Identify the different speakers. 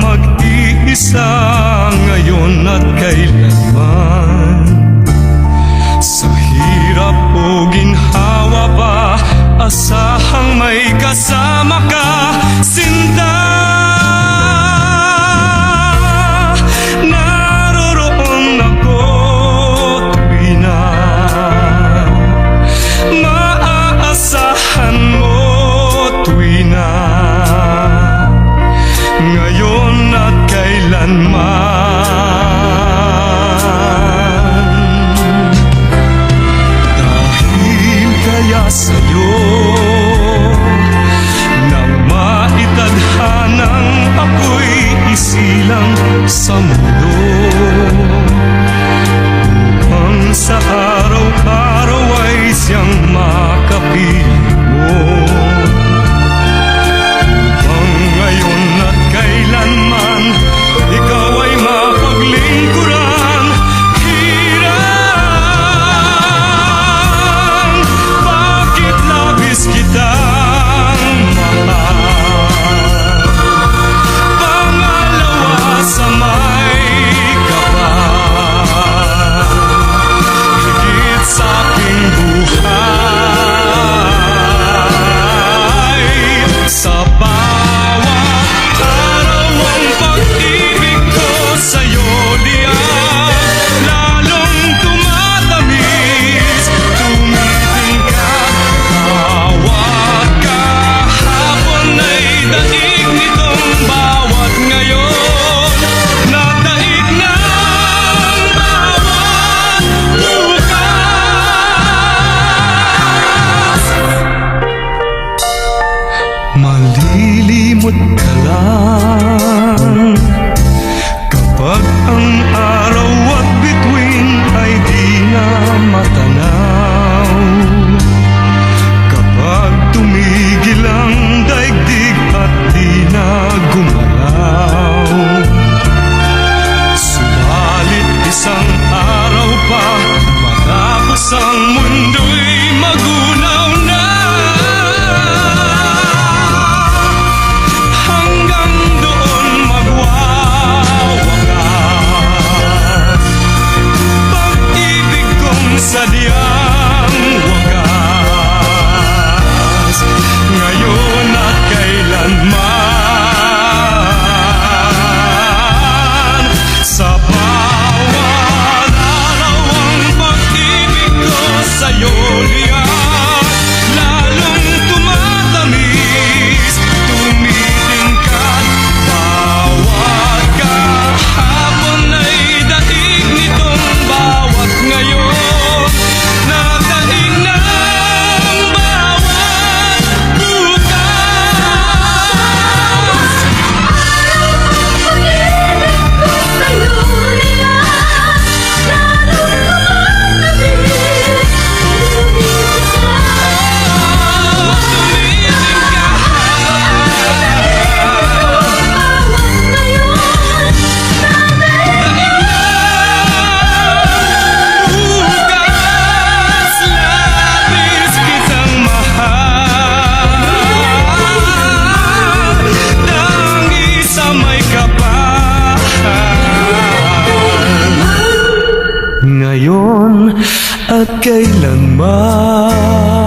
Speaker 1: mag-iisa ngayon at kailanman. Sa hirap o ginhawa ba, asahang may kasama ka, sinta. Naroroon ako tuwi na maaasahan mo, tuwi na ngayon at kailanman. Dahil kaya sa'yo nang maitadhanang ako'y isilang sa mundo, upang sa araw-araw ay siyang makapiling mo. Ngayon at kailanman, ikaw ay mapaglingkuran. Hirang, bakit labis kitang mahal? Pangalawa sa may kapal, higit sa aking buhay. Sa malilimot ka lang kapag ang araw at bituin ay di na matanaw. Kapag tumigil ang daigdig at di na gumalaw, subalit isang araw pa matapos ang mundo'y magunaw na. Sadyang wagas, ngayon at kailanman. Sa bawat araw ang pag-ibig ko sa'yo liyan, lalong tumatamis, tumitingkat. Bawat kahapon ay daig nitong bawat ngayon. Ngayon at kailanman.